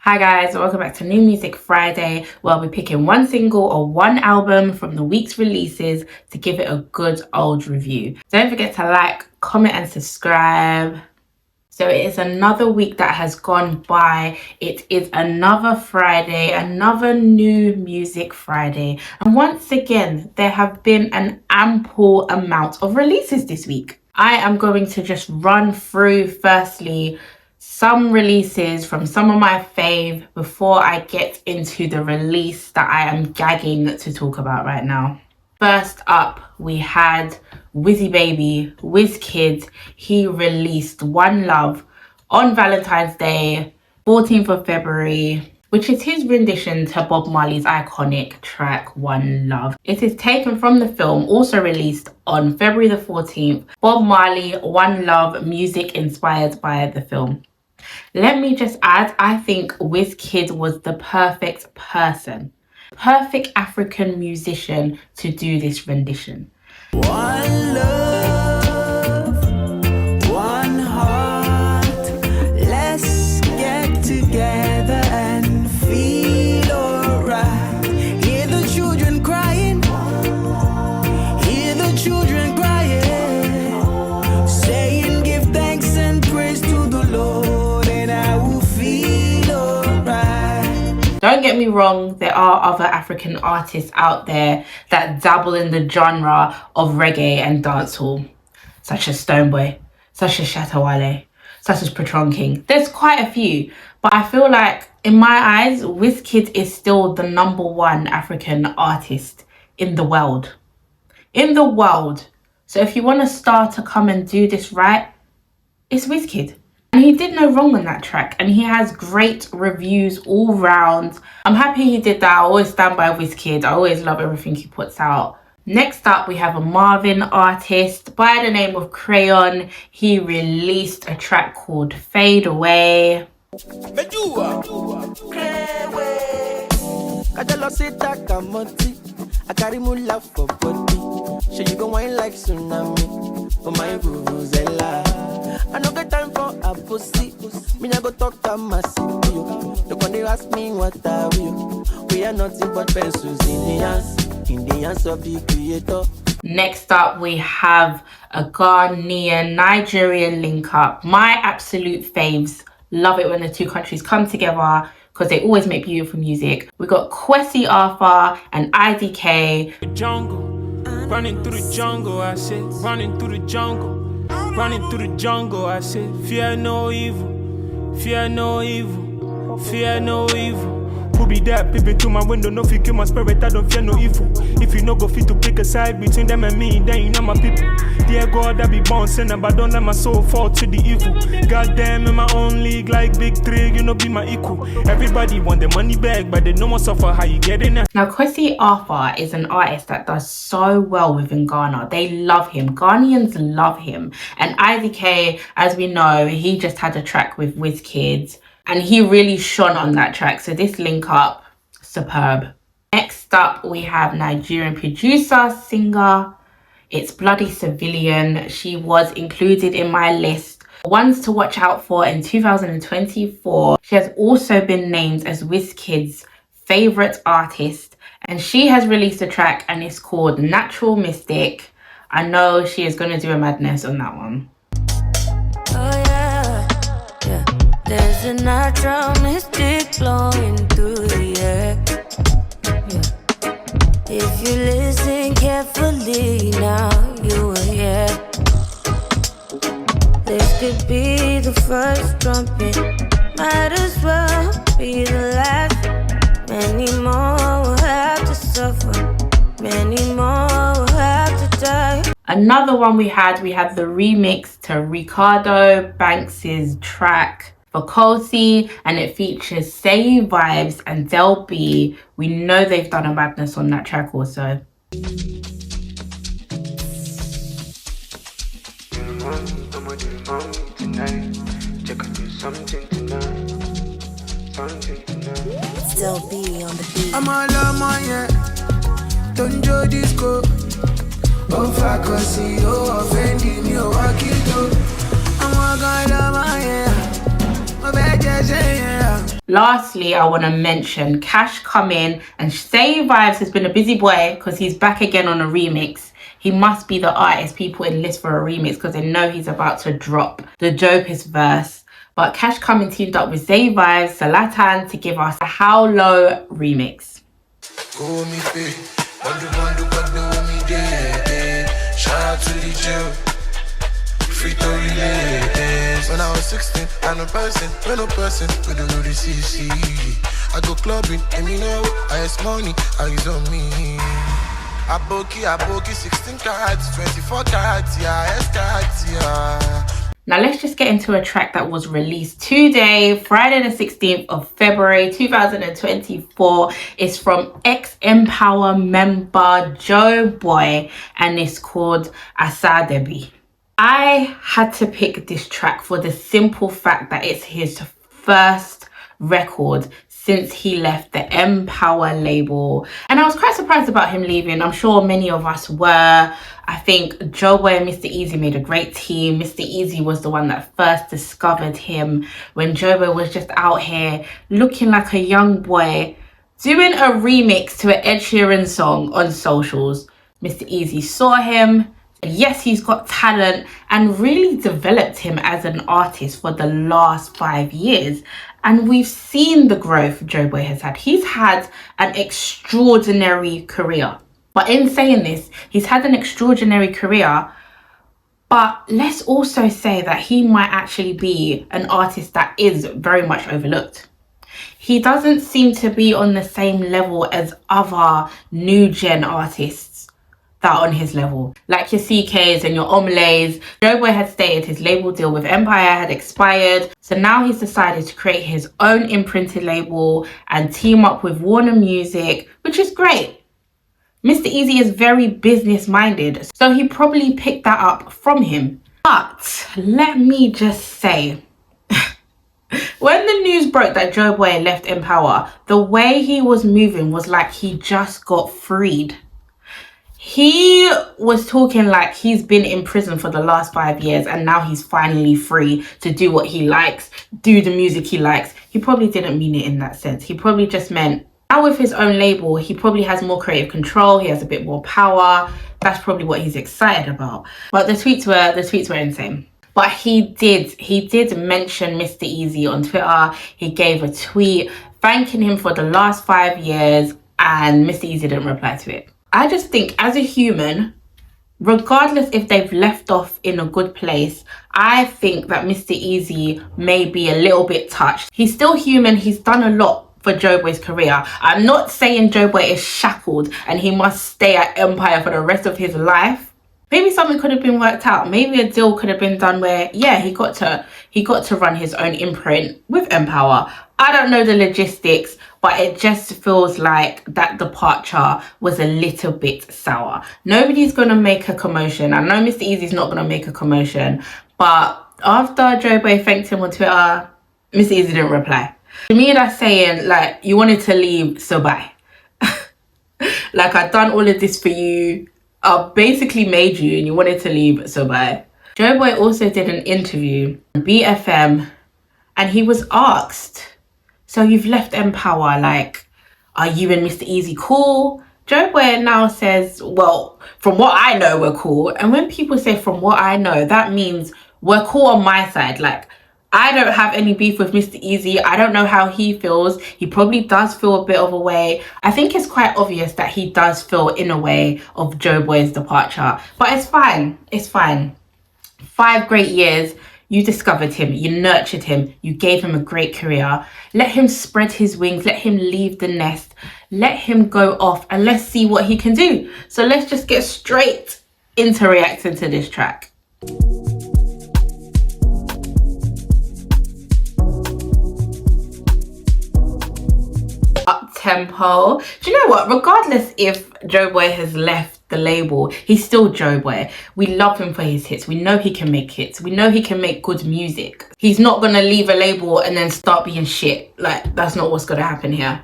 Hi guys, welcome back to New Music Friday, where I'll be picking one single or one album from the week's releases to give it a good old review. Don't forget to like, comment and subscribe. So it is another week that has gone by. It is another Friday, another New Music Friday. And once again, there have been an ample amount of releases this week. I am going to just run through firstly some releases from some of my fave before I get into the release that I am gagging to talk about right now. First up, we had Wizkid. He released One Love on Valentine's Day, 14th of February, which is his rendition to Bob Marley's iconic track One Love. It is taken from the film, also released on February the 14th. Bob Marley, One Love, music inspired by the film. Let me just add, I think Wizkid was the perfect person, perfect African musician to do this rendition. One love, one heart, let's get together and feel alright. Hear the children crying, hear the children crying, saying give thanks and praise to the Lord and I will feel alright. Don't get me wrong, there are other African artists out there that dabble in the genre of reggae and dancehall, such as Stonebwoy, such as Shatawale, such as Patron King. There's quite a few, but I feel like, in my eyes, Wizkid is still the #1 African artist in the world. In the world. So if you want a star to come and do this right, it's Wizkid. And he did no wrong on that track, and he has great reviews all round. I'm happy he did that. I always stand by Wizkid. I always love everything he puts out. Next up, we have a Marvin artist by the name of Crayon. He released a track called Fade Away. I carry my love for body. So you go wine like tsunami for my vuvuzela. I no get time for a pussy. Me I go talk to my city. Look when they ask me what are we? We are nothing but pencils in the hands of the creator. Next up, we have a Ghanaian Nigerian link up. My absolute faves. Love it when the two countries come together, because they always make beautiful music. We got Kwesi Arthur and IDK. Jungle, running through the jungle, I said, running through the jungle, running through the jungle, I said, fear no evil, fear no evil, fear no evil. Who be there, peeping to my window, no fear, kill my spirit, I don't fear no evil. If you no go fit to pick a side between them and me, then you know my people. Dear God, I be born sinner, but don't let my soul fall to the evil. Goddamn, in my own league, like Big Three, you know, be my equal. Everybody want the money back, but they no more suffer. How you get in there? Now, Kwesi Arthur is an artist that does so well within Ghana. They love him. Ghanaians love him. And IDK, as we know, he just had a track with Wizkid, and he really shone on that track. So this link up, superb. Next up, we have Nigerian producer, singer. It's Bloody Civilian. She was included in my list. Ones to watch out for in 2024. She has also been named as Wizkid's favorite artist. And she has released a track and it's called Natural Mystic. I know she is going to do a madness on that one. There's a natural mystic flowing through the air. Yeah. If you listen carefully, now you will hear. This could be the first trumpet, might as well be the last. Many more will have to suffer, many more will have to die. Another one we had the remix to Reekado Banks's track Fakosi, and it features Seyi, Vibez and Del B. We know they've done a madness on that track also. Del B on the beat. I'm all on my head. Don't do disco. Oh, Fakosi, oh, offending me, oh, I kill you. I'm all going on my head. My bad, yeah. Lastly, I want to mention Kashcoming and Seyi Vibez has been a busy boy because he's back again on a remix. He must be the artist people enlist for a remix because they know he's about to drop the dopest verse. But Kashcoming teamed up with Seyi Vibez, Zlatan to give us a How Low remix. Shout out to the jail. When I was 16, I'm a person, when no person, we don't know the CC. I go clubbing, and me know, I has money, I use on me. I boki, 16 carats, 24 carats, yeah, S carats, yeah. Now let's just get into a track that was released today, Friday the 16th of February 2024. It's from X-Empower member Joeboy and it's called Osadebe. I had to pick this track for the simple fact that it's his first record since he left the Empower label. And I was quite surprised about him leaving. I'm sure many of us were. I think Joeboy and Mr. Easy made a great team. Mr. Easy was the one that first discovered him when Joeboy was just out here looking like a young boy, doing a remix to an Ed Sheeran song on socials. Mr. Easy saw him. Yes, he's got talent and really developed him as an artist for the last 5 years. And we've seen the growth Joeboy has had. He's had an extraordinary career. But in saying this, he's had an extraordinary career. But let's also say that he might actually be an artist that is very much overlooked. He doesn't seem to be on the same level as other new gen artists that are on his level, like your CKs and your Omele's. Joeboy had stated his label deal with Empire had expired, so now he's decided to create his own imprinted label and team up with Warner Music, which is great. Mr. Easy is very business minded, so he probably picked that up from him. But let me just say, when the news broke that Joeboy left Empower, the way he was moving was like he just got freed. He was talking like he's been in prison for the last 5 years and now he's finally free to do what he likes, do the music he likes. He probably didn't mean it in that sense. He probably just meant now with his own label, he probably has more creative control. He has a bit more power. That's probably what he's excited about. But the tweets were insane. But he did mention Mr. Easy on Twitter. He gave a tweet thanking him for the last 5 years and Mr. Easy didn't reply to it. I just think as a human, regardless if they've left off in a good place, I think that Mr. Easy may be a little bit touched. He's still human. He's done a lot for Joeboy's career. I'm not saying Joeboy is shackled and he must stay at Empire for the rest of his life. Maybe something could have been worked out. Maybe a deal could have been done where, yeah, he got to run his own imprint with Empower. I don't know the logistics, but it just feels like that departure was a little bit sour. Nobody's going to make a commotion. I know Mr. Easy's not going to make a commotion, but after Joeboy thanked him on Twitter, Mr. Easy didn't reply. To me, that's saying, like, you wanted to leave, so bye. Like, I've done all of this for you. I basically made you and you wanted to leave, so bye. Joeboy also did an interview on BFM and he was asked, so you've left Empower, like, are you and Mr. Easy cool? Joeboy now says, well, from what I know, we're cool. And when people say from what I know, that means we're cool on my side. Like, I don't have any beef with Mr. Easy. I don't know how he feels. He probably does feel a bit of a way. I think it's quite obvious that he does feel in a way of Joeboy's departure. But it's fine. It's fine. 5 great years. You discovered him. You nurtured him. You gave him a great career. Let him spread his wings. Let him leave the nest. Let him go off and let's see what he can do. So let's just get straight into reacting to this track. Up tempo. Do you know what? Regardless if Joeboy has left the label, he's still Joeboy. We love him for his hits. We know he can make hits. We know he can make good music. He's not gonna leave a label and then start being shit. Like, that's not what's gonna happen here.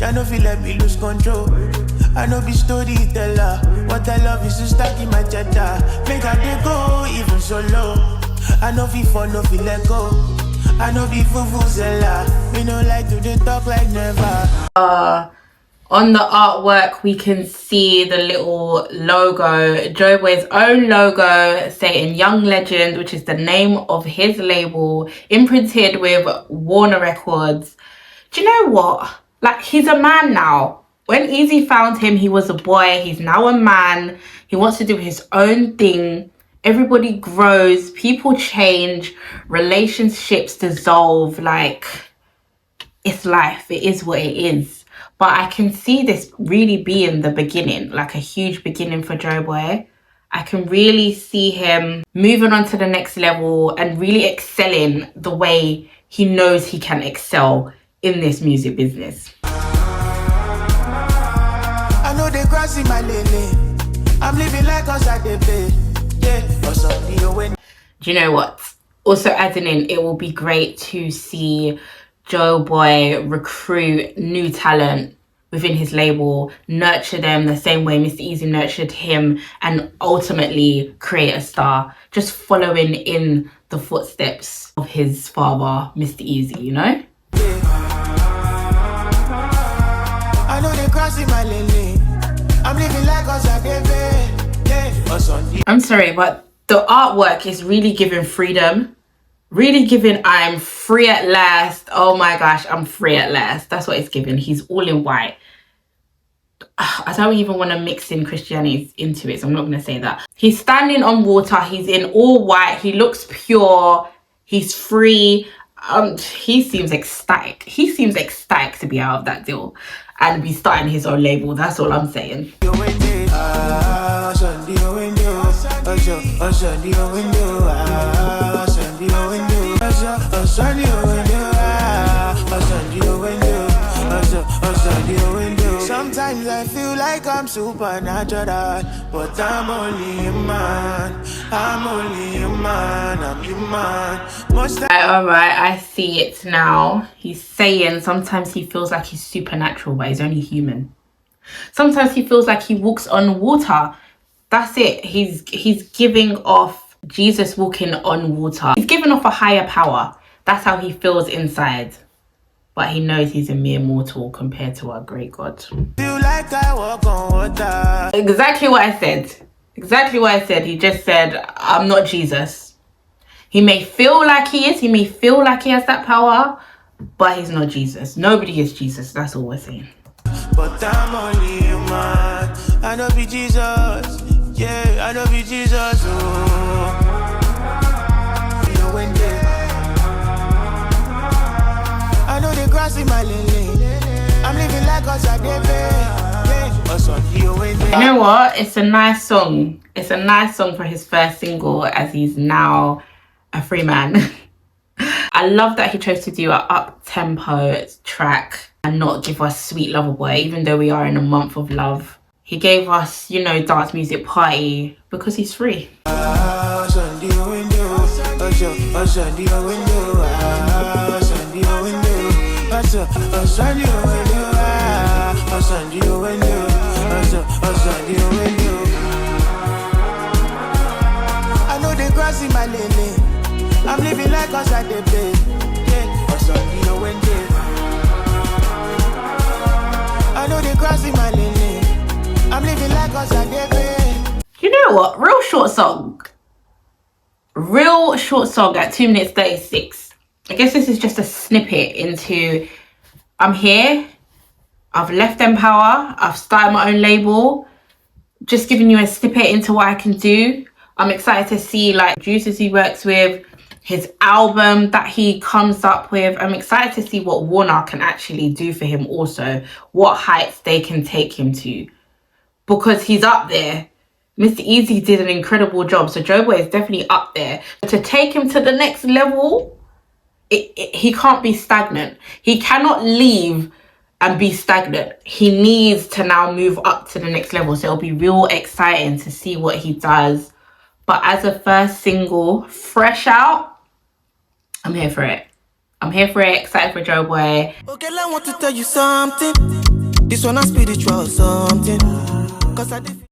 I know feel let me lose control. I know be storyteller. What I love is to stack in my cheddar. Make a day go even solo. I know before no feel let go. I know before Vuzela. Me no like to dey talk like never. On the artwork, we can see the little logo, Joeboy's own logo, saying Young Legend, which is the name of his label, imprinted with Warner Records. Do you know what? Like, he's a man now. When Easy found him, he was a boy. He's now a man. He wants to do his own thing. Everybody grows. People change. Relationships dissolve. Like, it's life. It is what it is. But I can see this really being the beginning, like a huge beginning for Joeboy. I can really see him moving on to the next level and really excelling the way he knows he can excel in this music business. I know they cross in my lane. I'm living like Osadebe. Yeah, Osadebe. Do you know what? Also adding in, it will be great to see Joeboy recruit new talent within his label, nurture them the same way Mr. Easy nurtured him, and ultimately create a star, just following in the footsteps of his father, Mr. Easy, you know? I know they crossing my lane. I'm living like Osadebe. I'm sorry, but the artwork is really giving freedom. Really giving, I'm free at last. Oh my gosh, I'm free at last. That's what it's giving. He's all in white. I don't even want to mix in Christianity into it, so I'm not going to say that. He's standing on water. He's in all white. He looks pure. He's free. He seems ecstatic. He seems ecstatic to be out of that deal and be starting his own label. That's all I'm saying. Sometimes I feel like I'm supernatural, but I'm only a man. I'm only a man. I'm human. Alright, I see it now. He's saying sometimes he feels like he's supernatural, but he's only human. Sometimes he feels like he walks on water. That's it. He's giving off Jesus walking on water. He's giving off a higher power. That's how he feels inside. But he knows he's a mere mortal compared to our great God. Feel like I walk on water. Exactly what I said. Exactly what I said. He just said, I'm not Jesus. He may feel like he is. He may feel like he has that power. But he's not Jesus. Nobody is Jesus. That's all we're saying. But I'm only a man. I know be Jesus. Yeah, I know be Jesus. Oh. You know when they, I know they crossing my lane. I'm living like Osadebe. You know what? It's a nice song. It's a nice song for his first single, as he's now a free man. I love that he chose to do an up-tempo track and not give us Sweet Lover Boy, even though we are in a month of love. He gave us, you know, Dance Music Party because he's free. I know they crossing my lane. I'm living like Osadebe. I know they crossing my lane. I'm living like Osadebe. You know what? Real short song. Real short song at 2 minutes 36. I guess this is just a snippet into I'm here. I've left Empower. I've started my own label. Just giving you a snippet into what I can do. I'm excited to see like producers he works with, his album that he comes up with. I'm excited to see what Warner can actually do for him also. What heights they can take him to. Because he's up there. Mr. Easy did an incredible job. So Joeboy is definitely up there. To take him to the next level, he can't be stagnant. He cannot leave and be stagnant. He needs to now move up to the next level. So it'll be real exciting to see what he does. But as a first single, fresh out, I'm here for it. I'm here for it. Excited for Joeboy. Okay, I want to tell you something. This one is spiritual something. 'Cause I